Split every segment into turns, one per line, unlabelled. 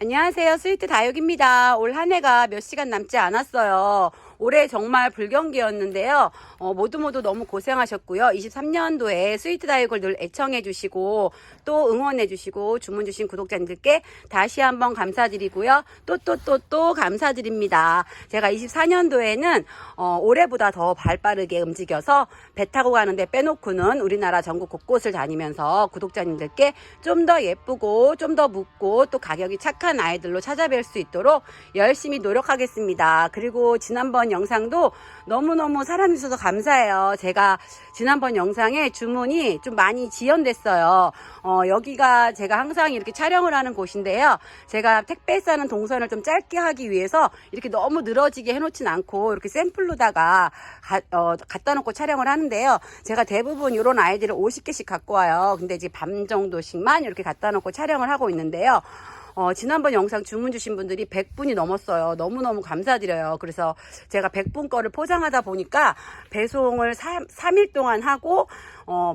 안녕하세요. 스위트 다육입니다. 올 한 해가 몇 시간 남지 않았어요. 올해 정말 불경기였는데요. 모두 너무 고생하셨고요. 23년도에 스위트 다육을 늘 애청해 주시고 또 응원해 주시고 주문 주신 구독자님들께 다시 한번 감사드리고요. 또 감사드립니다. 제가 24년도에는 올해보다 더 발빠르게 움직여서 배 타고 가는데 빼놓고는 우리나라 전국 곳곳을 다니면서 구독자님들께 좀 더 예쁘고 좀 더 묻고 또 가격이 착한 아이들로 찾아뵐 수 있도록 열심히 노력하겠습니다. 그리고 지난번 영상도 너무너무 사랑해주셔서 감사해요. 제가 지난번 영상에 주문이 좀 많이 지연됐어요. 여기가 제가 항상 이렇게 촬영을 하는 곳인데요. 제가 택배 싸는 동선을 좀 짧게 하기 위해서 이렇게 너무 늘어지게 해놓진 않고 이렇게 샘플로다가 갖다 놓고 촬영을 하는데요. 제가 대부분 이런 아이들을 50개씩 갖고 와요. 근데 이제 밤 정도씩만 이렇게 갖다 놓고 촬영을 하고 있는데요. 지난번 영상 주문 주신 분들이 100분이 넘었어요. 너무너무 감사드려요. 그래서 제가 100분 거를 포장하다 보니까 배송을 3일 동안 하고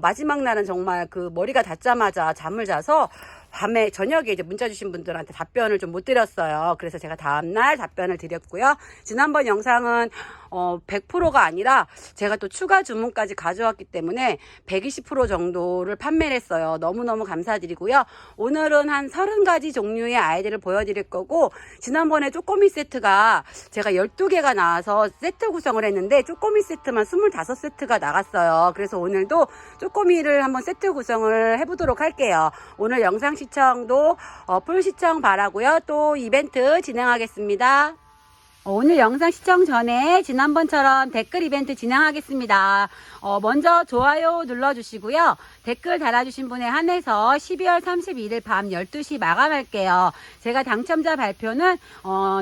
마지막 날은 정말 그 머리가 닿자마자 잠을 자서 밤에 저녁에 이제 문자 주신 분들한테 답변을 좀 못 드렸어요. 그래서 제가 다음날 답변을 드렸고요. 지난번 영상은 100%가 아니라 제가 또 추가 주문까지 가져왔기 때문에 120% 정도를 판매를 했어요. 너무너무 감사드리고요. 오늘은 한 30가지 종류의 아이들을 보여드릴 거고, 지난번에 쪼꼬미 세트가 제가 12개가 나와서 세트 구성을 했는데 쪼꼬미 세트만 25세트가 나갔어요. 그래서 오늘도 쪼꼬미를 한번 세트 구성을 해보도록 할게요. 오늘 영상 시청도 풀 시청 바라고요. 또 이벤트 진행하겠습니다. 오늘 영상 시청 전에 지난번처럼 댓글 이벤트 진행하겠습니다. 먼저 좋아요 눌러주시고요. 댓글 달아주신 분에 한해서 12월 31일 밤 12시 마감할게요. 제가 당첨자 발표는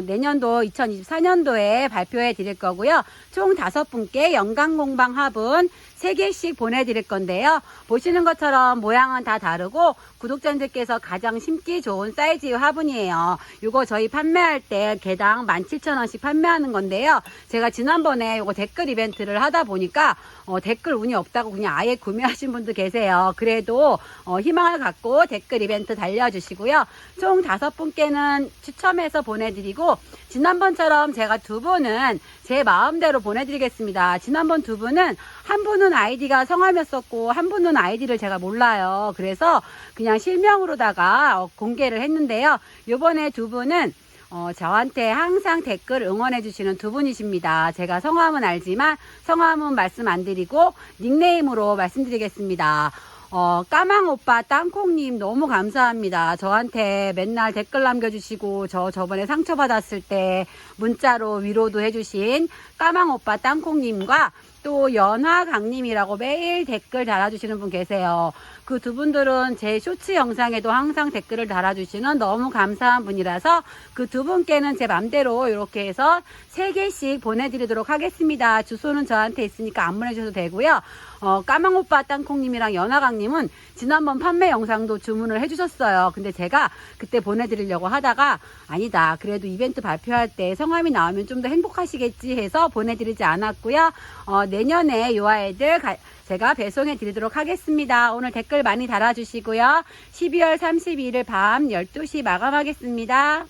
내년도 2024년도에 발표해 드릴 거고요. 총 5분께 영광공방 화분 3개씩 보내드릴 건데요. 보시는 것처럼 모양은 다 다르고 구독자님들께서 가장 심기 좋은 사이즈의 화분이에요. 이거 저희 판매할 때 개당 17,000원씩 판매하는 건데요. 제가 지난번에 이거 댓글 이벤트를 하다 보니까 댓글 운이 없다고 그냥 아예 구매하신 분도 계세요. 그래도 희망을 갖고 댓글 이벤트 달려주시고요. 총 5분께는 추첨해서 보내드리고, 지난번처럼 제가 2분은 제 마음대로 보내드리겠습니다. 지난번 2분은 한 분은 아이디가 성함이었었고 한 분은 아이디를 제가 몰라요. 그래서 그냥 실명으로다가 공개를 했는데요. 요번에 2분은 저한테 항상 댓글 응원해 주시는 2분이십니다. 제가 성함은 알지만 성함은 말씀 안 드리고 닉네임으로 말씀드리겠습니다. 까망오빠 땅콩님 너무 감사합니다. 저한테 맨날 댓글 남겨주시고 저번에 상처받았을 때 문자로 위로도 해주신 까망오빠 땅콩님과 또 연화강님이라고 매일 댓글 달아주시는 분 계세요. 그 2분들은 제 쇼츠 영상에도 항상 댓글을 달아주시는 너무 감사한 분이라서 그 2분께는 제 맘대로 이렇게 해서 3개씩 보내드리도록 하겠습니다. 주소는 저한테 있으니까 안 보내주셔도 되고요. 까망오빠 땅콩님이랑 연화강님은 지난번 판매 영상도 주문을 해주셨어요. 근데 제가 그때 보내드리려고 하다가 아니다, 그래도 이벤트 발표할 때 성함이 나오면 좀 더 행복하시겠지 해서 보내드리지 않았고요. 내년에 요 아이들 제가 배송해 드리도록 하겠습니다. 오늘 댓글 많이 달아주시고요. 12월 31일 밤 12시 마감하겠습니다.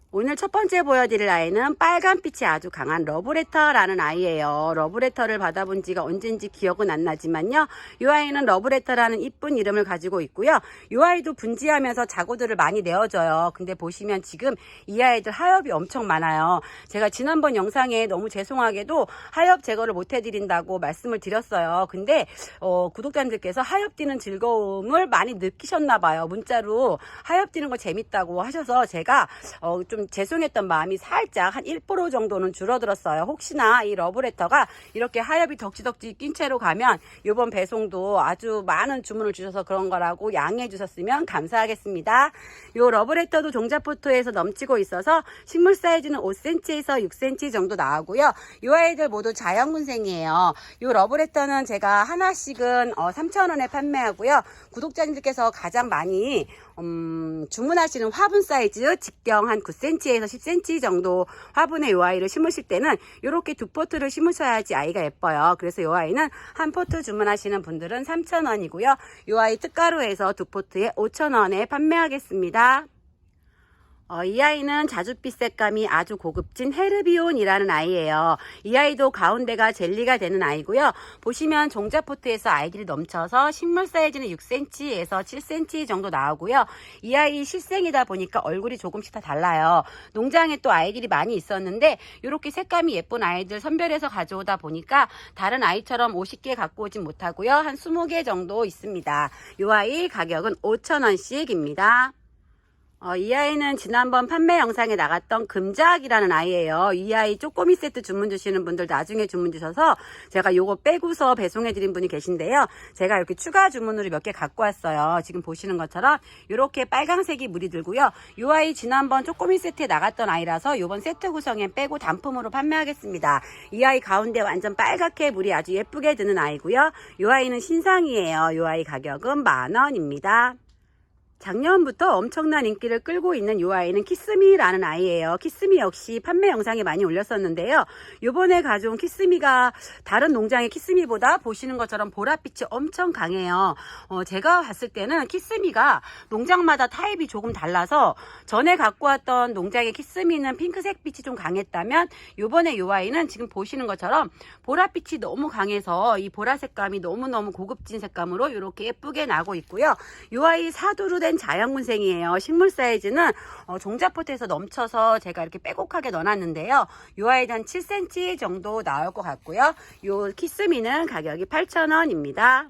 오늘 첫 번째 보여드릴 아이는 빨간빛이 아주 강한 러브레터라는 아이예요. 러브레터를 받아본 지가 언젠지 기억은 안 나지만요. 이 아이는 러브레터라는 이쁜 이름을 가지고 있고요. 이 아이도 분지하면서 자고들을 많이 내어줘요. 근데 보시면 지금 이 아이들 하엽이 엄청 많아요. 제가 지난번 영상에 너무 죄송하게도 하엽 제거를 못 해드린다고 말씀을 드렸어요. 근데 구독자님들께서 하엽 뛰는 즐거움을 많이 느끼셨나 봐요. 문자로 하엽 뛰는 거 재밌다고 하셔서 제가 좀 죄송했던 마음이 살짝 한 1% 정도는 줄어들었어요. 혹시나 이 러브레터가 이렇게 하엽이 덕지덕지 낀 채로 가면 이번 배송도 아주 많은 주문을 주셔서 그런 거라고 양해해 주셨으면 감사하겠습니다. 이 러브레터도 종자포토에서 넘치고 있어서 식물 사이즈는 5cm에서 6cm 정도 나오고요. 이 아이들 모두 자연군생이에요. 이 러브레터는 제가 하나씩은 3,000원에 판매하고요. 구독자님들께서 가장 많이 주문하시는 화분 사이즈 직경 한 9cm에서 10cm 정도 화분에 이 아이를 심으실 때는 이렇게 두 포트를 심으셔야지 아이가 예뻐요. 그래서 이 아이는 한 포트 주문하시는 분들은 3,000원이고요. 이 아이 특가로해서 두 포트에 5,000원에 판매하겠습니다. 이 아이는 자줏빛 색감이 아주 고급진 헤르비온이라는 아이예요. 이 아이도 가운데가 젤리가 되는 아이고요. 보시면 종자포트에서 아이들이 넘쳐서 식물 사이즈는 6cm에서 7cm 정도 나오고요. 이 아이 실생이다 보니까 얼굴이 조금씩 다 달라요. 농장에 또 아이들이 많이 있었는데 이렇게 색감이 예쁜 아이들 선별해서 가져오다 보니까 다른 아이처럼 50개 갖고 오진 못하고요. 한 20개 정도 있습니다. 이 아이 가격은 5,000원씩입니다. 이 아이는 지난번 판매 영상에 나갔던 금작이라는 아이예요. 이 아이 쪼꼬미 세트 주문 주시는 분들 나중에 주문 주셔서 제가 요거 빼고서 배송해 드린 분이 계신데요. 제가 이렇게 추가 주문으로 몇 개 갖고 왔어요. 지금 보시는 것처럼 이렇게 빨강색이 물이 들고요. 이 아이 지난번 쪼꼬미 세트에 나갔던 아이라서 요번 세트 구성엔 빼고 단품으로 판매하겠습니다. 이 아이 가운데 완전 빨갛게 물이 아주 예쁘게 드는 아이고요. 이 아이는 신상이에요. 이 아이 가격은 10,000원입니다. 작년부터 엄청난 인기를 끌고 있는 이 아이는 키스미라는 아이예요. 키스미 역시 판매 영상에 많이 올렸었는데요. 요번에 가져온 키스미가 다른 농장의 키스미보다 보시는 것처럼 보랏빛이 엄청 강해요. 제가 봤을 때는 키스미가 농장마다 타입이 조금 달라서 전에 갖고 왔던 농장의 키스미는 핑크색 빛이 좀 강했다면 요번에 이 아이는 지금 보시는 것처럼 보랏빛이 너무 강해서 이 보라 색감이 너무너무 고급진 색감으로 이렇게 예쁘게 나고 있고요. 이 아이 사두로 된 자연군생이에요. 식물 사이즈는 종자포트에서 넘쳐서 제가 이렇게 빼곡하게 넣어놨는데요. 이 아이는 한 7cm 정도 나올 것 같고요. 이 키스미는 가격이 8,000원입니다.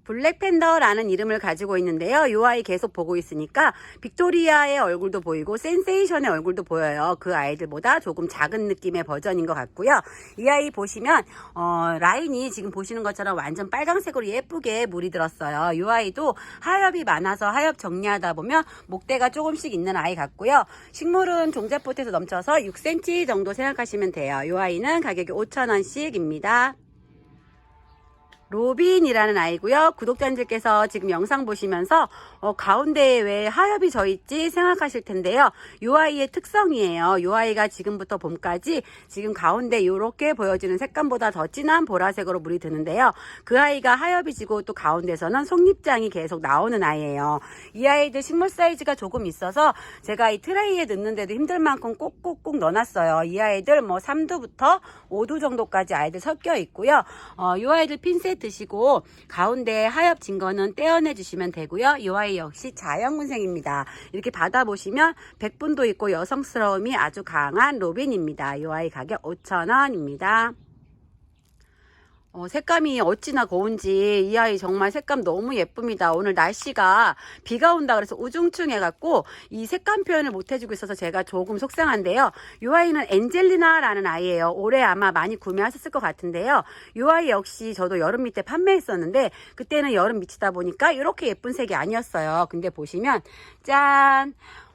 블랙팬더라는 이름을 가지고 있는데요. 이 아이 계속 보고 있으니까 빅토리아의 얼굴도 보이고 센세이션의 얼굴도 보여요. 그 아이들보다 조금 작은 느낌의 버전인 것 같고요. 이 아이 보시면 라인이 지금 보시는 것처럼 완전 빨강색으로 예쁘게 물이 들었어요. 이 아이도 하엽이 많아서 하엽 정리하다 보면 목대가 조금씩 있는 아이 같고요. 식물은 종자포트에서 넘쳐서 6cm 정도 생각하시면 돼요. 이 아이는 가격이 5,000원씩입니다. 로빈이라는 아이고요. 구독자님들께서 지금 영상 보시면서 가운데에 왜 하엽이 져 있지 생각하실 텐데요. 이 아이의 특성이에요. 이 아이가 지금부터 봄까지 지금 가운데 이렇게 보여지는 색감보다 더 진한 보라색으로 물이 드는데요. 그 아이가 하엽이 지고 또 가운데서는 속잎장이 계속 나오는 아이예요. 이 아이들 식물 사이즈가 조금 있어서 제가 이 트레이에 넣는데도 힘들 만큼 꼭꼭꼭 넣어놨어요. 이 아이들 뭐 3두부터 5두 정도까지 아이들 섞여 있고요. 이 아이들 핀셋 드시고 가운데 하엽 진 거는 떼어내 주시면 되고요. 이 아이 역시 자연군생입니다. 이렇게 받아보시면 백분도 있고 여성스러움이 아주 강한 로빈입니다. 이 아이 가격 5,000원입니다. 색감이 어찌나 고운지 이 아이 정말 색감 너무 예쁩니다. 오늘 날씨가 비가 온다 그래서 우중충해갖고 이 색감 표현을 못 해주고 있어서 제가 조금 속상한데요. 이 아이는 엔젤리나라는 아이예요. 올해 아마 많이 구매하셨을 것 같은데요. 이 아이 역시 저도 여름 밑에 판매했었는데 그때는 여름 밑이다 보니까 이렇게 예쁜 색이 아니었어요. 근데 보시면 짠!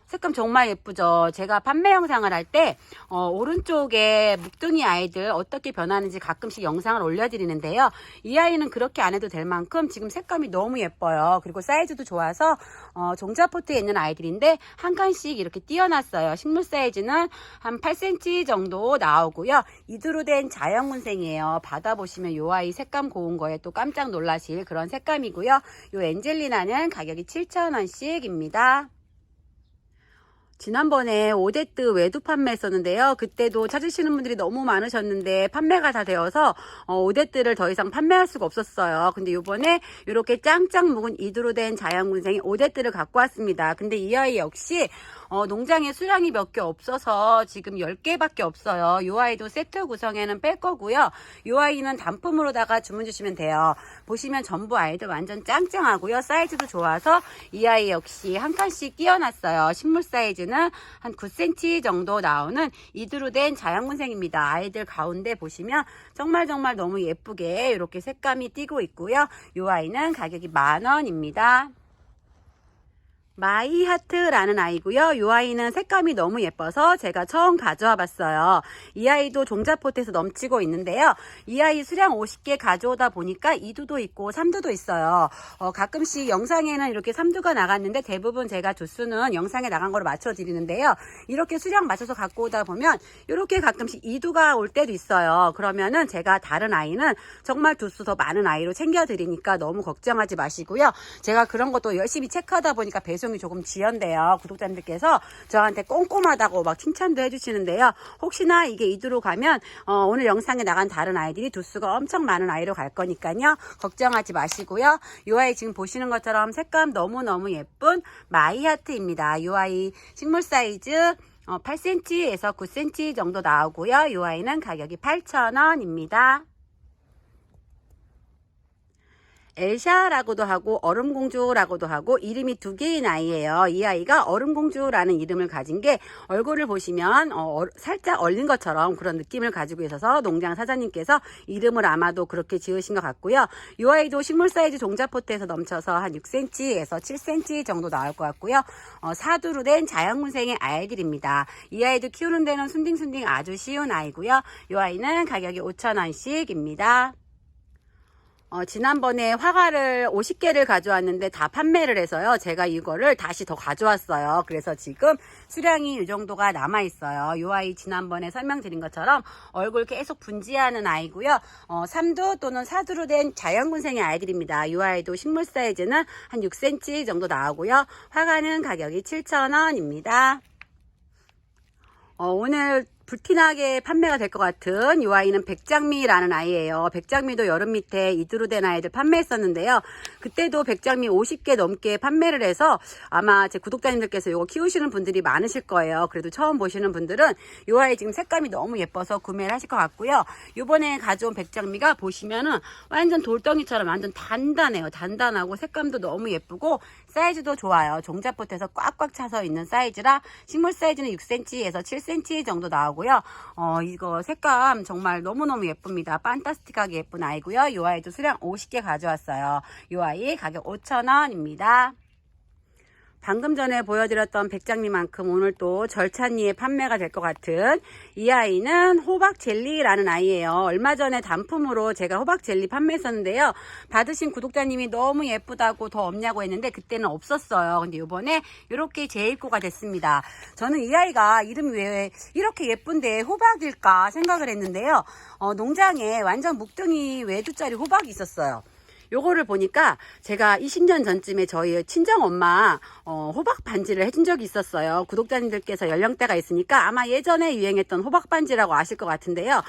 색감 정말 예쁘죠. 제가 판매 영상을 할 때 오른쪽에 묵둥이 아이들 어떻게 변하는지 가끔씩 영상을 올려드리는데요. 이 아이는 그렇게 안 해도 될 만큼 지금 색감이 너무 예뻐요. 그리고 사이즈도 좋아서 종자포트에 있는 아이들인데 한 칸씩 이렇게 띄어놨어요. 식물 사이즈는 한 8cm 정도 나오고요. 이두로 된 자연군생이에요. 받아보시면 이 아이 색감 고운 거에 또 깜짝 놀라실 그런 색감이고요. 이 엔젤리나는 가격이 7,000원씩입니다. 지난번에 오데뜨 외두 판매했었는데요. 그때도 찾으시는 분들이 너무 많으셨는데 판매가 다 되어서 오데뜨를 더 이상 판매할 수가 없었어요. 근데 요번에 이렇게 짱짱 묵은 이두로 된 자연군생이 오데뜨를 갖고 왔습니다. 근데 이 아이 역시 농장에 수량이 몇 개 없어서 지금 10개밖에 없어요. 이 아이도 세트 구성에는 뺄 거고요. 이 아이는 단품으로다가 주문 주시면 돼요. 보시면 전부 아이들 완전 짱짱하고요. 사이즈도 좋아서 이 아이 역시 한 칸씩 띄어놨어요. 식물 사이즈는 한 9cm 정도 나오는 이두로 된 자연군생입니다. 아이들 가운데 보시면 정말 너무 예쁘게 이렇게 색감이 띄고 있고요. 이 아이는 가격이 10,000원입니다. 마이하트라는 아이고요. 이 아이는 색감이 너무 예뻐서 제가 처음 가져와 봤어요. 이 아이도 종자포트에서 넘치고 있는데요. 이 아이 수량 50개 가져오다 보니까 2두도 있고 3두도 있어요. 가끔씩 영상에는 이렇게 3두가 나갔는데 대부분 제가 두수는 영상에 나간 거로 맞춰 드리는데요. 이렇게 수량 맞춰서 갖고 오다 보면 이렇게 가끔씩 2두가 올 때도 있어요. 그러면은 제가 다른 아이는 정말 두수 더 많은 아이로 챙겨 드리니까 너무 걱정하지 마시고요. 제가 그런 것도 열심히 체크하다 보니까 배송이 조금 지연돼요. 구독자님들께서 저한테 꼼꼼하다고 막 칭찬도 해주시는데요. 혹시나 이게 이두로 가면 오늘 영상에 나간 다른 아이들이 두수가 엄청 많은 아이로 갈 거니까요. 걱정하지 마시고요. 이 아이 지금 보시는 것처럼 색감 너무너무 예쁜 마이하트입니다. 이 아이 식물 사이즈 8cm에서 9cm 정도 나오고요. 이 아이는 가격이 8,000원입니다. 엘샤라고도 하고 얼음공주라고도 하고 이름이 두 개인 아이예요. 이 아이가 얼음공주라는 이름을 가진 게 얼굴을 보시면 살짝 얼린 것처럼 그런 느낌을 가지고 있어서 농장 사장님께서 이름을 아마도 그렇게 지으신 것 같고요. 이 아이도 식물 사이즈 종자포트에서 넘쳐서 한 6cm에서 7cm 정도 나올 것 같고요. 사두로 된 자연군생의 아이들입니다. 이 아이도 키우는 데는 순딩순딩 아주 쉬운 아이고요. 이 아이는 가격이 5,000원씩입니다. 지난번에 화가를 50개를 가져왔는데 다 판매를 해서요. 제가 이거를 다시 더 가져왔어요. 그래서 지금 수량이 이 정도가 남아있어요. 이 아이 지난번에 설명드린 것처럼 얼굴 계속 분지하는 아이고요. 3두 또는 4두로 된 자연군생의 아이들입니다. 이 아이도 식물 사이즈는 한 6cm 정도 나오고요. 화가는 가격이 7,000원입니다. 오늘 불티나게 판매가 될 것 같은 이 아이는 백장미라는 아이예요. 백장미도 여름 밑에 이두로 된 아이들 판매했었는데요. 그때도 백장미 50개 넘게 판매를 해서 아마 제 구독자님들께서 이거 키우시는 분들이 많으실 거예요. 그래도 처음 보시는 분들은 이 아이 지금 색감이 너무 예뻐서 구매를 하실 것 같고요. 이번에 가져온 백장미가 보시면은 완전 돌덩이처럼 완전 단단해요. 단단하고 색감도 너무 예쁘고 사이즈도 좋아요. 종자포트에서 꽉꽉 차서 있는 사이즈라 식물 사이즈는 6cm에서 7cm 정도 나오고 이거 색감 정말 너무너무 예쁩니다. 판타스틱하게 예쁜 아이고요. 이 아이도 수량 50개 가져왔어요. 이 아이 가격 5,000원입니다. 방금 전에 보여드렸던 백장미만큼 오늘 또 절찬리에 판매가 될 것 같은 이 아이는 호박 젤리라는 아이예요. 얼마 전에 단품으로 제가 호박 젤리 판매했었는데요. 받으신 구독자님이 너무 예쁘다고 더 없냐고 했는데 그때는 없었어요. 근데 이번에 이렇게 재입고가 됐습니다. 저는 이 아이가 이름이 왜 이렇게 예쁜데 호박일까 생각을 했는데요. 농장에 완전 묵둥이 외두짜리 호박이 있었어요. 요거를 보니까 제가 20년 전쯤에 저희 친정엄마 호박 반지를 해준 적이 있었어요. 구독자님들께서 연령대가 있으니까 아마 예전에 유행했던 호박 반지라고 아실 것 같은데요.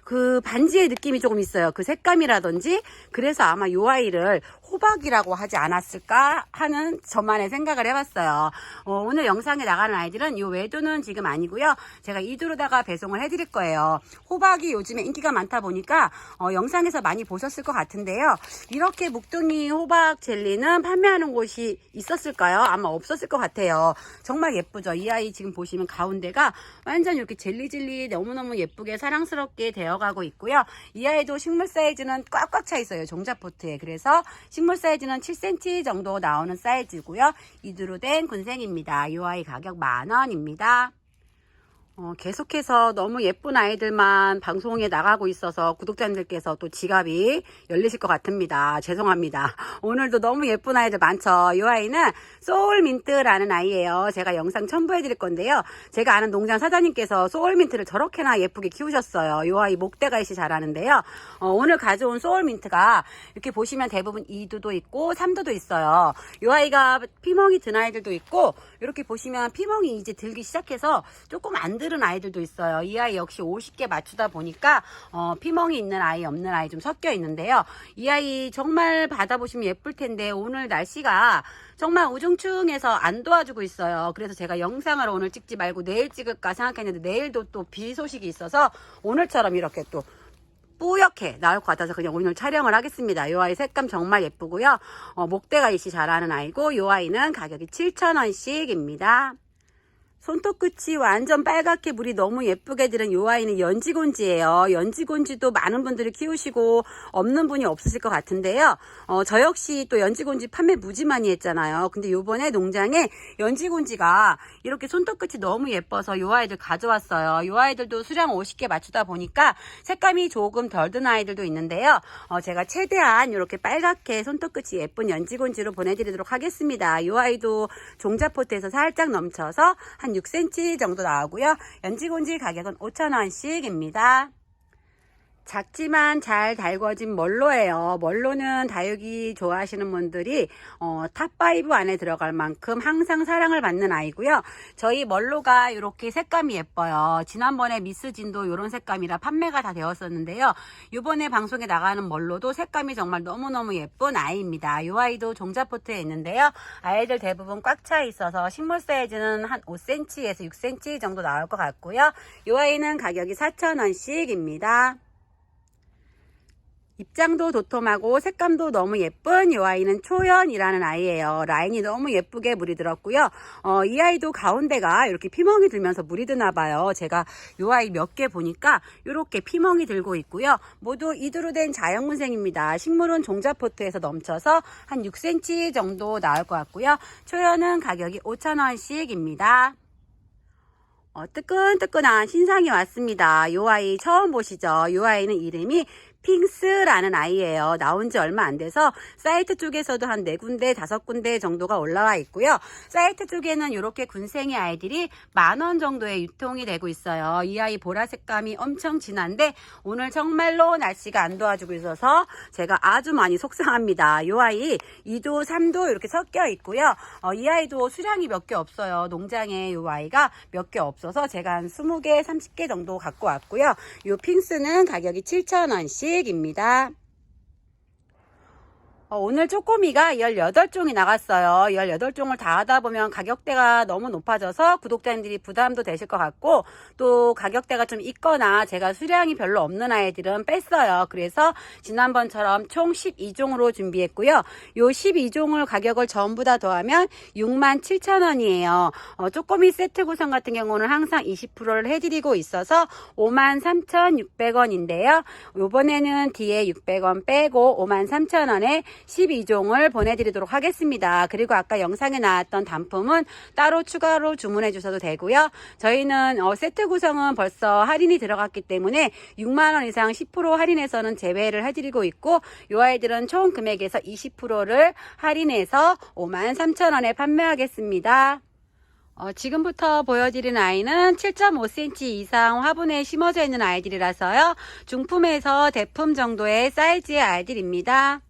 그 반지의 느낌이 조금 있어요. 그 색감이라든지. 그래서 아마 요 아이를 호박이라고 하지 않았을까 하는 저만의 생각을 해봤어요. 오늘 영상에 나가는 아이들은 요 외두는 지금 아니고요. 제가 이두로다가 배송을 해드릴 거예요. 호박이 요즘에 인기가 많다 보니까 영상에서 많이 보셨을 것 같은데요. 이렇게 묵둥이 호박 젤리는 판매하는 곳이 있었을까요? 아마 없었을 것 같아요. 정말 예쁘죠? 이 아이 지금 보시면 가운데가 완전 이렇게 젤리젤리 너무너무 예쁘게 사랑스럽게 되어가고 있고요. 이 아이도 식물 사이즈는 꽉꽉 차 있어요. 종자포트에. 그래서 식물 사이즈는 7cm 정도 나오는 사이즈고요. 이두로 된 군생입니다. 이 아이 가격 10,000원입니다. 계속해서 너무 예쁜 아이들만 방송에 나가고 있어서 구독자님들께서 또 지갑이 열리실 것 같습니다. 죄송합니다. 오늘도 너무 예쁜 아이들 많죠. 이 아이는 소울민트라는 아이예요. 제가 영상 첨부해 드릴 건데요. 제가 아는 농장 사장님께서 소울민트를 저렇게나 예쁘게 키우셨어요. 이 아이 목대가이시 잘하는데요. 오늘 가져온 소울민트가 이렇게 보시면 대부분 2두도 있고 3두도 있어요. 이 아이가 피멍이 든 아이들도 있고 이렇게 보시면 피멍이 이제 들기 시작해서 조금 안 들은 아이들도 있어요. 이 아이 역시 50개 맞추다 보니까 피멍이 있는 아이 없는 아이 좀 섞여 있는데요. 이 아이 정말 받아보시면 예쁠 텐데 오늘 날씨가 정말 우중충해서 안 도와주고 있어요. 그래서 제가 영상을 오늘 찍지 말고 내일 찍을까 생각했는데 내일도 또 비 소식이 있어서 오늘처럼 이렇게 또 뿌옇게 나올 것 같아서 그냥 오늘 촬영을 하겠습니다. 이 아이 색감 정말 예쁘고요. 목대가 이시 잘하는 아이고 이 아이는 가격이 7,000원씩입니다. 손톱끝이 완전 빨갛게 물이 너무 예쁘게 들은 이 아이는 연지곤지예요. 연지곤지도 많은 분들이 키우시고 없는 분이 없으실 것 같은데요. 저 역시 또 연지곤지 판매 무지 많이 했잖아요. 근데 요번에 농장에 연지곤지가 이렇게 손톱끝이 너무 예뻐서 이 아이들 가져왔어요. 이 아이들도 수량 50개 맞추다 보니까 색감이 조금 덜 든 아이들도 있는데요. 제가 최대한 이렇게 빨갛게 손톱끝이 예쁜 연지곤지로 보내드리도록 하겠습니다. 이 아이도 종자포트에서 살짝 넘쳐서 한 6cm 정도 나오고요. 연지곤지 가격은 5,000원씩입니다. 작지만 잘 달궈진 멀로예요. 멀로는 다육이 좋아하시는 분들이 탑5 안에 들어갈 만큼 항상 사랑을 받는 아이고요. 저희 멀로가 이렇게 색감이 예뻐요. 지난번에 미스진도 이런 색감이라 판매가 다 되었었는데요. 이번에 방송에 나가는 멀로도 색감이 정말 너무너무 예쁜 아이입니다. 이 아이도 종자포트에 있는데요. 아이들 대부분 꽉 차 있어서 식물 사이즈는 한 5cm에서 6cm 정도 나올 것 같고요. 이 아이는 가격이 4,000원씩입니다. 입장도 도톰하고 색감도 너무 예쁜 이 아이는 초연이라는 아이예요. 라인이 너무 예쁘게 물이 들었고요. 이 아이도 가운데가 이렇게 피멍이 들면서 물이 드나 봐요. 제가 이 아이 몇 개 보니까 이렇게 피멍이 들고 있고요. 모두 이두로 된 자연군생입니다. 식물은 종자포트에서 넘쳐서 한 6cm 정도 나올 것 같고요. 초연은 가격이 5,000원씩입니다. 뜨끈뜨끈한 신상이 왔습니다. 이 아이 처음 보시죠? 이 아이는 이름이 핑스라는 아이예요. 나온 지 얼마 안 돼서 사이트 쪽에서도 한 4군데, 5군데 정도가 올라와 있고요. 사이트 쪽에는 이렇게 군생이 아이들이 10,000원 정도에 유통이 되고 있어요. 이 아이 보라 색감이 엄청 진한데 오늘 정말로 날씨가 안 도와주고 있어서 제가 아주 많이 속상합니다. 이 아이 2도, 3도 이렇게 섞여 있고요. 이 아이도 수량이 몇 개 없어요. 농장에 이 아이가 몇 개 없어서 제가 한 20개, 30개 정도 갖고 왔고요. 이 핑스는 가격이 7,000원씩 입니다. 오늘 쪼꼬미가 18종이 나갔어요. 18종을 다 하다 보면 가격대가 너무 높아져서 구독자님들이 부담도 되실 것 같고 또 가격대가 좀 있거나 제가 수량이 별로 없는 아이들은 뺐어요. 그래서 지난번처럼 총 12종으로 준비했고요. 요 12종을 가격을 전부 다 더하면 67,000원이에요. 쪼꼬미 세트 구성 같은 경우는 항상 20%를 해드리고 있어서 53,600원인데요. 요번에는 뒤에 600원 빼고 53,000원에 12종을 보내드리도록 하겠습니다. 그리고 아까 영상에 나왔던 단품은 따로 추가로 주문해 주셔도 되고요. 저희는 세트 구성은 벌써 할인이 들어갔기 때문에 6만원 이상 10% 할인해서는 제외를 해드리고 있고 이 아이들은 총 금액에서 20%를 할인해서 53,000원에 판매하겠습니다. 지금부터 보여드리는 아이는 7.5cm 이상 화분에 심어져 있는 아이들이라서요. 중품에서 대품 정도의 사이즈의 아이들입니다.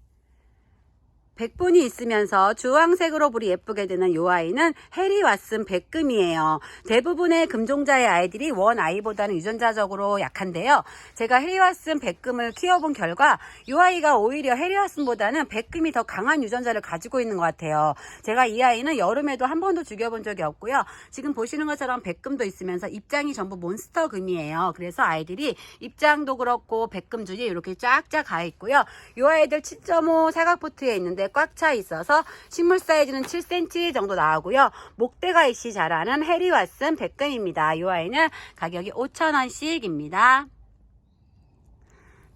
백분이 있으면서 주황색으로 불이 예쁘게 드는 이 아이는 해리왓슨 백금이에요. 대부분의 금종자의 아이들이 원 아이보다는 유전자적으로 약한데요. 제가 해리왓슨 백금을 키워본 결과 이 아이가 오히려 해리왓슨보다는 백금이 더 강한 유전자를 가지고 있는 것 같아요. 제가 이 아이는 여름에도 한 번도 죽여본 적이 없고요. 지금 보시는 것처럼 백금도 있으면서 입장이 전부 몬스터금이에요. 그래서 아이들이 입장도 그렇고 백금줄이 이렇게 쫙쫙 가 있고요. 이 아이들 7.5 사각포트에 있는데 꽉 차 있어서 식물 사이즈는 7cm 정도 나오고요. 목대가 이씨 자라는 해리왓슨 백금입니다. 이 아이는 가격이 5,000원씩입니다.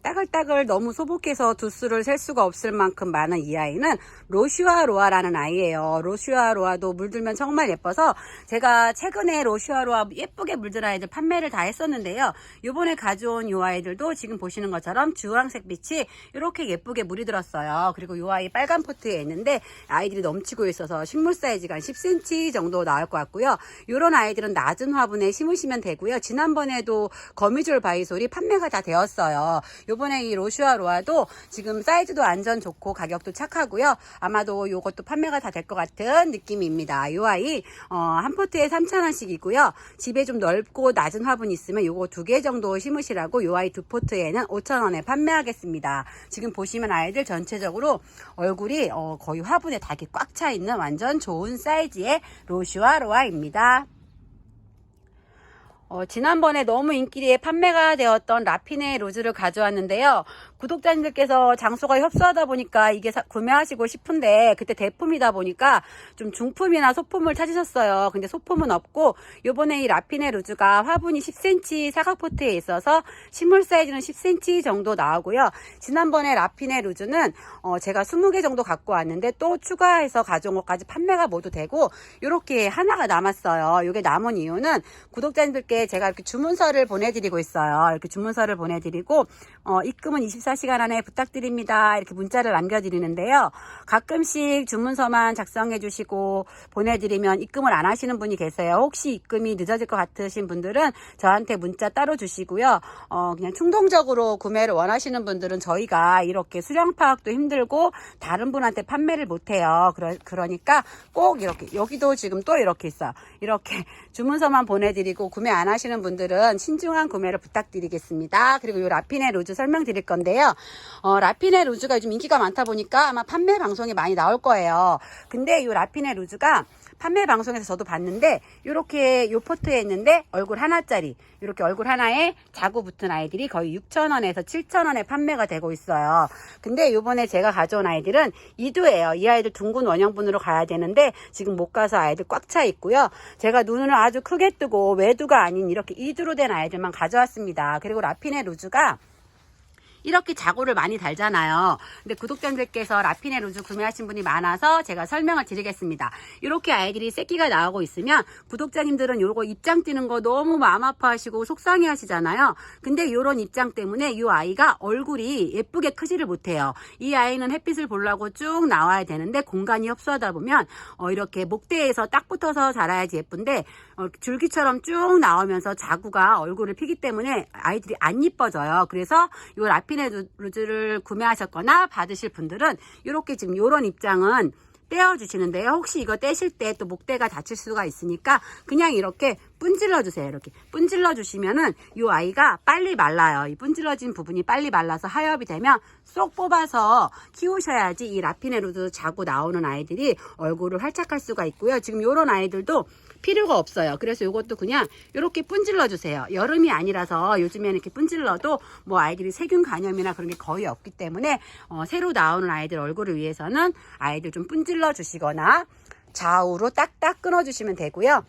따글따글 너무 소복해서 두수를 셀 수가 없을 만큼 많은 이 아이는 로슈아 로아라는 아이예요. 로슈아 로아도 물들면 정말 예뻐서 제가 최근에 로슈아 로아 예쁘게 물든 아이들 판매를 다 했었는데요. 요번에 가져온 이 아이들도 지금 보시는 것처럼 주황색 빛이 이렇게 예쁘게 물이 들었어요. 그리고 이 아이 빨간 포트에 있는데 아이들이 넘치고 있어서 식물 사이즈가 한 10cm 정도 나올 것 같고요. 이런 아이들은 낮은 화분에 심으시면 되고요. 지난번에도 거미줄 바이솔이 판매가 다 되었어요. 요번에 이 로슈아 로아도 지금 사이즈도 완전 좋고 가격도 착하고요. 아마도 요것도 판매가 다 될 것 같은 느낌입니다. 요 아이 한 포트에 3,000원씩이고요. 집에 좀 넓고 낮은 화분 있으면 요거 2개 정도 심으시라고 요 아이 2포트에는 5,000원에 판매하겠습니다. 지금 보시면 아이들 전체적으로 얼굴이 거의 화분에 닭이 꽉 차 있는 완전 좋은 사이즈의 로슈아 로아입니다. 지난번에 너무 인기리에 판매가 되었던 라피네 로즈를 가져왔는데요. 구독자님들께서 장소가 협소하다 보니까 이게 구매하시고 싶은데 그때 대품이다 보니까 좀 중품이나 소품을 찾으셨어요. 근데 소품은 없고 요번에 이 라피네 루즈가 화분이 10cm 사각포트에 있어서 식물 사이즈는 10cm 정도 나오고요. 지난번에 라피네 루즈는 제가 20개 정도 갖고 왔는데 또 추가해서 가져온 것까지 판매가 모두 되고 이렇게 하나가 남았어요. 이게 남은 이유는 구독자님들께 제가 이렇게 주문서를 보내드리고 있어요. 이렇게 주문서를 보내드리고 입금은 24시간 안에 부탁드립니다. 이렇게 문자를 남겨드리는데요. 가끔씩 주문서만 작성해 주시고 보내드리면 입금을 안 하시는 분이 계세요. 혹시 입금이 늦어질 것 같으신 분들은 저한테 문자 따로 주시고요. 그냥 충동적으로 구매를 원하시는 분들은 저희가 이렇게 수량 파악도 힘들고 다른 분한테 판매를 못해요. 그러니까 꼭 이렇게, 여기도 지금 또 이렇게 있어요. 이렇게 주문서만 보내드리고 구매 안 하시는 분들은 신중한 구매를 부탁드리겠습니다. 그리고 이 라피네 루즈 설명드릴 건데요. 라피네 루즈가 요즘 인기가 많다 보니까 아마 판매 방송에 많이 나올 거예요. 근데 이 라피네 루즈가 판매 방송에서 저도 봤는데 이렇게 요 포트에 있는데 얼굴 하나짜리 이렇게 얼굴 하나에 자구 붙은 아이들이 거의 6,000원에서 7,000원에 판매가 되고 있어요. 근데 요번에 제가 가져온 아이들은 이두예요. 이 아이들 둥근 원형분으로 가야 되는데 지금 못 가서 아이들 꽉 차 있고요. 제가 눈을 아주 크게 뜨고 외두가 아닌 이렇게 이두로 된 아이들만 가져왔습니다. 그리고 라피네 루즈가 이렇게 자고를 많이 달잖아요. 근데 구독자님들께서 라피네 루즈 구매하신 분이 많아서 제가 설명을 드리겠습니다. 이렇게 아이들이 새끼가 나오고 있으면 구독자님들은 요거 입장 뛰는 거 너무 마음 아파하시고 속상해 하시잖아요. 근데 이런 입장 때문에 이 아이가 얼굴이 예쁘게 크지를 못해요. 이 아이는 햇빛을 보려고 쭉 나와야 되는데 공간이 협소하다 보면 이렇게 목대에서 딱 붙어서 자라야지 예쁜데 줄기처럼 쭉 나오면서 자구가 얼굴을 피기 때문에 아이들이 안 이뻐져요. 그래서 이 라피네 루즈를 구매하셨거나 받으실 분들은 이렇게 지금 이런 입장은 떼어주시는데요. 혹시 이거 떼실 때 또 목대가 다칠 수가 있으니까 그냥 이렇게 분질러 주세요. 이렇게 분질러 주시면은 이 아이가 빨리 말라요. 이 분질러진 부분이 빨리 말라서 하엽이 되면 쏙 뽑아서 키우셔야지 이 라피네 루즈 자고 나오는 아이들이 얼굴을 활착할 수가 있고요. 지금 이런 아이들도 필요가 없어요. 그래서 이것도 그냥 이렇게 분질러 주세요. 여름이 아니라서 요즘에는 이렇게 분질러도 뭐 아이들이 세균 감염이나 그런 게 거의 없기 때문에 새로 나오는 아이들 얼굴을 위해서는 아이들 좀 분질러 주시거나 좌우로 딱딱 끊어 주시면 되고요.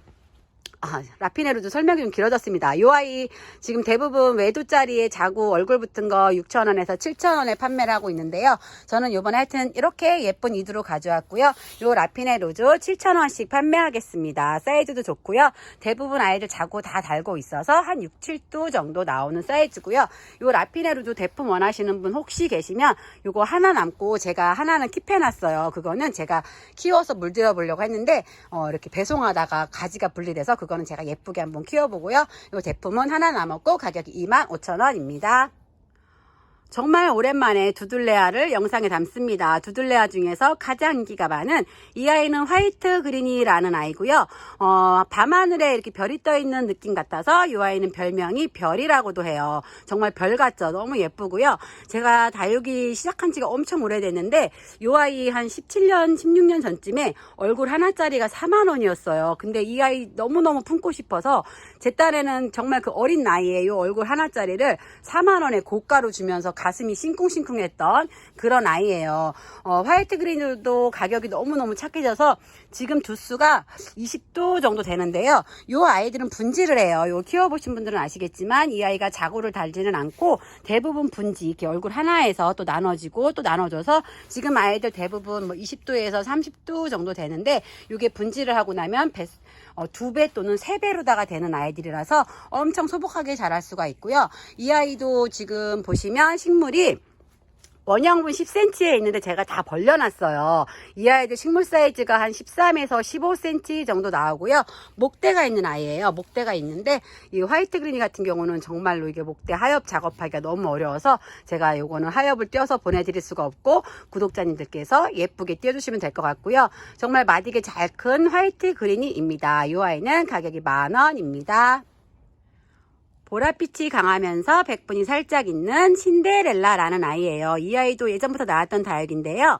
라피네 루즈 설명이 좀 길어졌습니다. 이 아이 지금 대부분 외두짜리에 자구 얼굴 붙은 거 6,000원에서 7,000원에 판매를 하고 있는데요. 저는 요번에 하여튼 이렇게 예쁜 이두로 가져왔고요. 요 라피네 루즈 7,000원씩 판매하겠습니다. 사이즈도 좋고요. 대부분 아이들 자구 다 달고 있어서 한 6, 7두 정도 나오는 사이즈고요. 요 라피네 루즈 대품 원하시는 분 혹시 계시면 요거 하나 남고 제가 하나는 킵해놨어요. 그거는 제가 키워서 물들여 보려고 했는데 이렇게 배송하다가 가지가 분리돼서 그거는 제가 예쁘게 한번 키워보고요. 이 제품은 하나 남았고 가격이 25,000원입니다. 정말 오랜만에 두들레아를 영상에 담습니다. 두들레아 중에서 가장 인기가 많은 이 아이는 화이트 그린이라는 아이고요. 밤하늘에 이렇게 별이 떠 있는 느낌 같아서 이 아이는 별명이 별이라고도 해요. 정말 별 같죠? 너무 예쁘고요. 제가 다육이 시작한 지가 엄청 오래됐는데 이 아이 한 17년, 16년 전쯤에 얼굴 하나짜리가 4만 원이었어요. 근데 이 아이 너무너무 품고 싶어서 제 딴에는 정말 그 어린 나이에 이 얼굴 하나짜리를 4만 원에 고가로 주면서 가슴이 싱쿵싱쿵했던 그런 아이예요. 화이트 그린도 가격이 너무너무 착해져서 지금 두수가 20도 정도 되는데요. 이 아이들은 분지를 해요. 요 키워보신 분들은 아시겠지만 이 아이가 자구를 달지는 않고 대부분 분지 이렇게 얼굴 하나에서 또 나눠지고 또 나눠져서 지금 아이들 대부분 뭐 20도에서 30도 정도 되는데 이게 분지를 하고 나면 2배 또는 3배로다가 되는 아이들이라서 엄청 소복하게 자랄 수가 있고요. 이 아이도 지금 보시면 식물이 원형분 10cm에 있는데 제가 다 벌려놨어요. 이 아이들 식물 사이즈가 한 13에서 15cm 정도 나오고요. 목대가 있는 아이예요. 목대가 있는데 이 화이트 그린이 같은 경우는 정말로 이게 목대 하엽 작업하기가 너무 어려워서 제가 요거는 하엽을 띄어서 보내드릴 수가 없고 구독자님들께서 예쁘게 띄워주시면 될 것 같고요. 정말 마디게 잘 큰 화이트 그린이입니다. 이 아이는 가격이 10,000원입니다. 보랏빛이 강하면서 백분이 살짝 있는 신데렐라라는 아이예요. 이 아이도 예전부터 나왔던 다육인데요.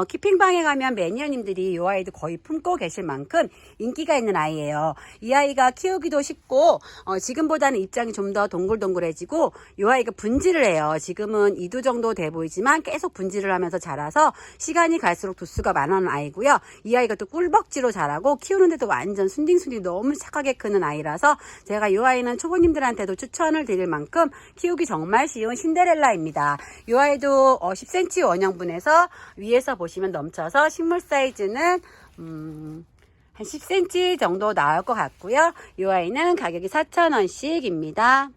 키핑방에 가면 매니아님들이 이 아이도 거의 품고 계실 만큼 인기가 있는 아이예요. 이 아이가 키우기도 쉽고 지금보다는 입장이 좀 더 동글동글해지고 이 아이가 분질을 해요. 지금은 2두 정도 돼 보이지만 계속 분질을 하면서 자라서 시간이 갈수록 두수가 많은 아이고요. 이 아이가 또 꿀벅지로 자라고 키우는데도 완전 순딩순딩 너무 착하게 크는 아이라서 제가 이 아이는 초보님들한테도 추천을 드릴 만큼 키우기 정말 쉬운 신데렐라입니다. 이 아이도 10cm 원형분에서 위에서 보시면 넘쳐서 식물 사이즈는 한 10cm 정도 나올 것 같고요. 이 아이는 가격이 4,000원씩입니다.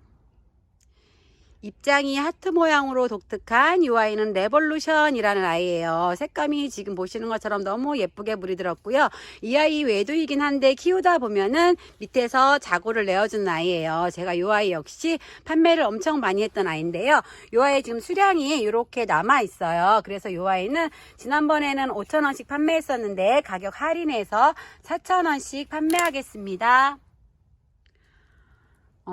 입장이 하트 모양으로 독특한 이 아이는 레볼루션이라는 아이예요. 색감이 지금 보시는 것처럼 너무 예쁘게 물이 들었고요. 이 아이 외도이긴 한데 키우다 보면은 밑에서 자고를 내어주는 아이예요. 제가 이 아이 역시 판매를 엄청 많이 했던 아이인데요. 이 아이 지금 수량이 이렇게 남아 있어요. 그래서 이 아이는 지난번에는 5,000원씩 판매했었는데 가격 할인해서 4,000원씩 판매하겠습니다.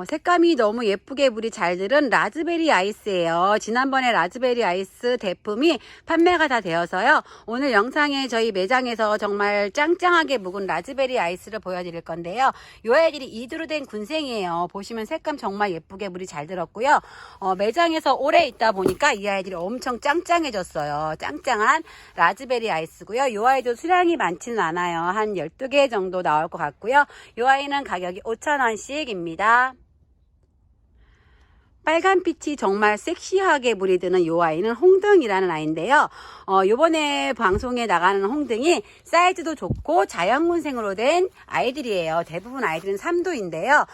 색감이 너무 예쁘게 물이 잘 들은 라즈베리 아이스예요. 지난번에 라즈베리 아이스 대품이 판매가 다 되어서요. 오늘 영상에 저희 매장에서 정말 짱짱하게 묵은 라즈베리 아이스를 보여드릴 건데요. 이 아이들이 이두로 된 군생이에요. 보시면 색감 정말 예쁘게 물이 잘 들었고요. 매장에서 오래 있다 보니까 이 아이들이 엄청 짱짱해졌어요. 짱짱한 라즈베리 아이스고요. 이 아이도 수량이 많지는 않아요. 한 12개 정도 나올 것 같고요. 이 아이는 가격이 5,000원씩입니다. 빨간빛이 정말 섹시하게 물이 드는 이 아이는 홍등이라는 아이인데요. 요번에 방송에 나가는 홍등이 사이즈도 좋고 자연군생으로 된 아이들이에요. 대부분 아이들은 3두인데요.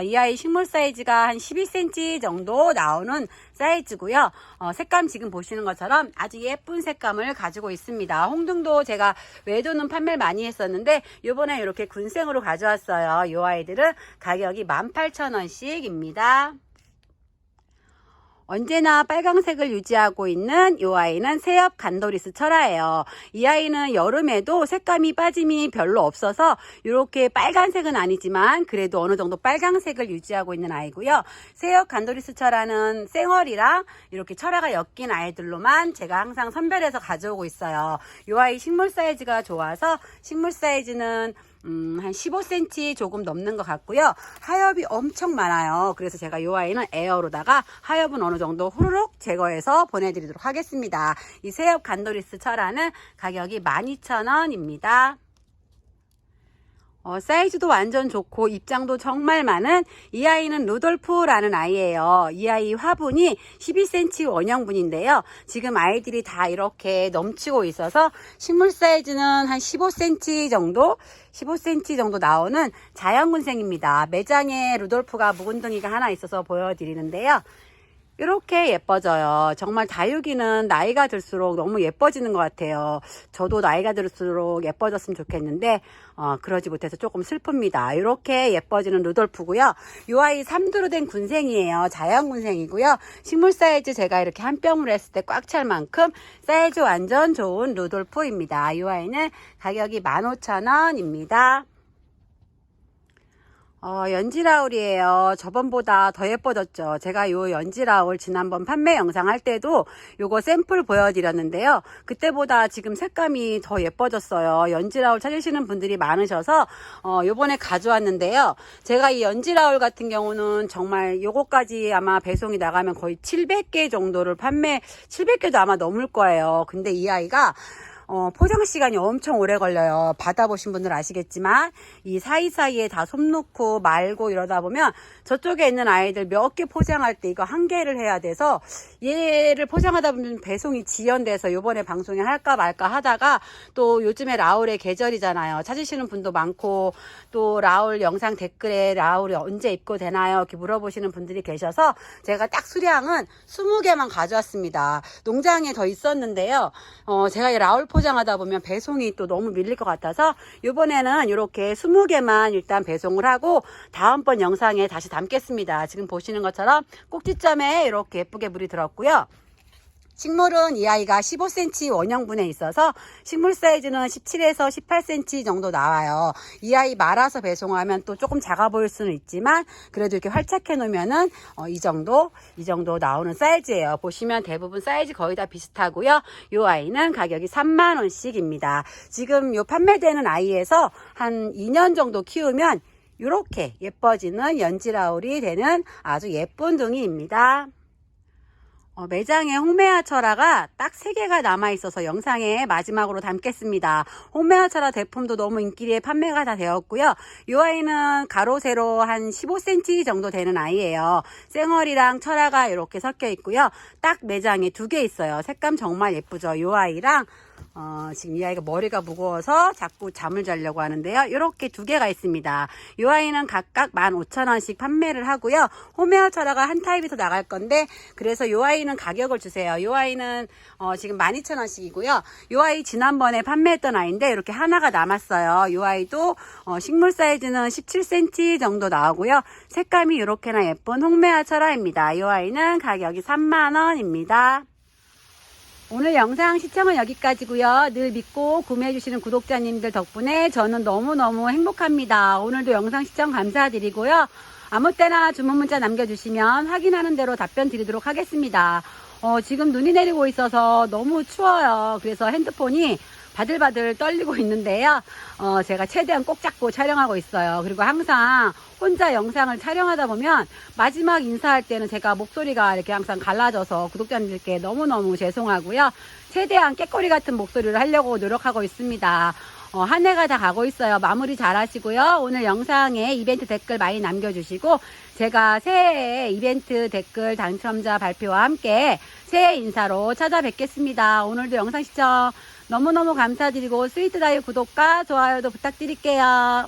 이 아이 식물 사이즈가 한 12cm 정도 나오는 사이즈고요. 색감 지금 보시는 것처럼 아주 예쁜 색감을 가지고 있습니다. 홍등도 제가 외도는 판매를 많이 했었는데 요번에 이렇게 군생으로 가져왔어요. 이 아이들은 가격이 18,000원씩입니다. 언제나 빨강색을 유지하고 있는 이 아이는 새엽 간도리스 철화예요. 이 아이는 여름에도 색감이 빠짐이 별로 없어서 이렇게 빨간색은 아니지만 그래도 어느 정도 빨강색을 유지하고 있는 아이고요. 새엽 간도리스 철화는 생얼이랑 이렇게 철화가 엮인 아이들로만 제가 항상 선별해서 가져오고 있어요. 이 아이 식물 사이즈가 좋아서 식물 사이즈는 한 15cm 조금 넘는 것 같고요. 하엽이 엄청 많아요. 그래서 제가 이 아이는 에어로다가 하엽은 어느 정도 후루룩 제거해서 보내드리도록 하겠습니다. 이 새엽 간도리스 철화는 가격이 12,000원입니다. 사이즈도 완전 좋고 입장도 정말 많은 이 아이는 루돌프라는 아이예요. 이 아이 화분이 12cm 원형분인데요. 지금 아이들이 다 이렇게 넘치고 있어서 식물 사이즈는 한 15cm 정도 나오는 자연군생입니다. 매장에 루돌프가 묵은둥이가 하나 있어서 보여드리는데요. 이렇게 예뻐져요. 정말 다육이는 나이가 들수록 너무 예뻐지는 것 같아요. 저도 나이가 들수록 예뻐졌으면 좋겠는데 그러지 못해서 조금 슬픕니다. 이렇게 예뻐지는 루돌프고요. 이 아이 3두로 된 군생이에요. 자연군생이고요. 식물 사이즈 제가 이렇게 한 뼘을 했을 때 꽉 찰 만큼 사이즈 완전 좋은 루돌프입니다. 이 아이는 가격이 15,000원입니다. 연지라울이에요. 저번보다 더 예뻐졌죠. 제가 요 연지라울 지난번 판매 영상 할 때도 요거 샘플 보여드렸는데요. 그때보다 지금 색감이 더 예뻐졌어요. 연지라울 찾으시는 분들이 많으셔서 요번에 가져왔는데요. 제가 이 연지라울 같은 경우는 정말 요거까지 아마 배송이 나가면 거의 700개 정도를 700개도 아마 넘을 거예요. 근데 이 아이가 포장 시간이 엄청 오래 걸려요. 받아보신 분들 아시겠지만 이 사이사이에 다 솜 놓고 말고 이러다 보면 저쪽에 있는 아이들 몇 개 포장할 때 이거 한 개를 해야 돼서 얘를 포장하다 보면 배송이 지연돼서 요번에 방송에 할까 말까 하다가 또 요즘에 라울의 계절이잖아요. 찾으시는 분도 많고 또 라울 영상 댓글에 라울이 언제 입고되나요? 이렇게 물어보시는 분들이 계셔서 제가 딱 수량은 20개만 가져왔습니다. 농장에 더 있었는데요. 제가 이 라울 포장하다 보면 배송이 또 너무 밀릴 것 같아서 이번에는 이렇게 20개만 일단 배송을 하고 다음번 영상에 다시 담겠습니다. 지금 보시는 것처럼 꼭지점에 이렇게 예쁘게 물이 들었고요. 식물은 이 아이가 15cm 원형분에 있어서 식물 사이즈는 17에서 18cm 정도 나와요. 이 아이 말아서 배송하면 또 조금 작아 보일 수는 있지만 그래도 이렇게 활착해 놓으면은 이 정도 나오는 사이즈예요. 보시면 대부분 사이즈 거의 다 비슷하고요. 이 아이는 가격이 3만원씩입니다. 지금 요 판매되는 아이에서 한 2년 정도 키우면 이렇게 예뻐지는 연지라울이 되는 아주 예쁜 둥이입니다. 매장에 홍매화 철화가 딱 3개가 남아있어서 영상에 마지막으로 담겠습니다. 홍매화 철화 대품도 너무 인기리에 판매가 다 되었고요. 이 아이는 가로 세로 한 15cm 정도 되는 아이예요. 쌩얼이랑 철화가 이렇게 섞여 있고요. 딱 매장에 2개 있어요. 색감 정말 예쁘죠. 이 아이랑 지금 이 아이가 머리가 무거워서 자꾸 잠을 자려고 하는데요. 이렇게 2개가 있습니다. 이 아이는 각각 15,000원씩 판매를 하고요. 홈웨어 철화가 한 타입이 더 나갈 건데 그래서 이 아이는 가격을 주세요. 이 아이는 지금 12,000원씩이고요. 이 아이 지난번에 판매했던 아이인데 이렇게 하나가 남았어요. 이 아이도 식물 사이즈는 17cm 정도 나오고요. 색감이 이렇게나 예쁜 홍매화 철화입니다. 이 아이는 가격이 3만원입니다. 오늘 영상 시청은 여기까지고요. 늘 믿고 구매해주시는 구독자님들 덕분에 저는 너무너무 행복합니다. 오늘도 영상 시청 감사드리고요. 아무 때나 주문 문자 남겨주시면 확인하는 대로 답변 드리도록 하겠습니다. 지금 눈이 내리고 있어서 너무 추워요. 그래서 핸드폰이 바들바들 떨리고 있는데요. 제가 최대한 꼭 잡고 촬영하고 있어요. 그리고 항상 혼자 영상을 촬영하다 보면 마지막 인사할 때는 제가 목소리가 이렇게 항상 갈라져서 구독자님들께 너무너무 죄송하고요. 최대한 깨꼬리 같은 목소리를 하려고 노력하고 있습니다. 한 해가 다 가고 있어요. 마무리 잘 하시고요. 오늘 영상에 이벤트 댓글 많이 남겨주시고 제가 새해 이벤트 댓글 당첨자 발표와 함께 새해 인사로 찾아뵙겠습니다. 오늘도 영상 시청 너무너무 감사드리고 스위트다이오 구독과 좋아요도 부탁드릴게요.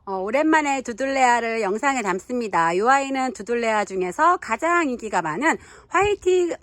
오랜만에 두들레아를 영상에 담습니다. 이 아이는 두들레아 중에서 가장 인기가 많은 화이티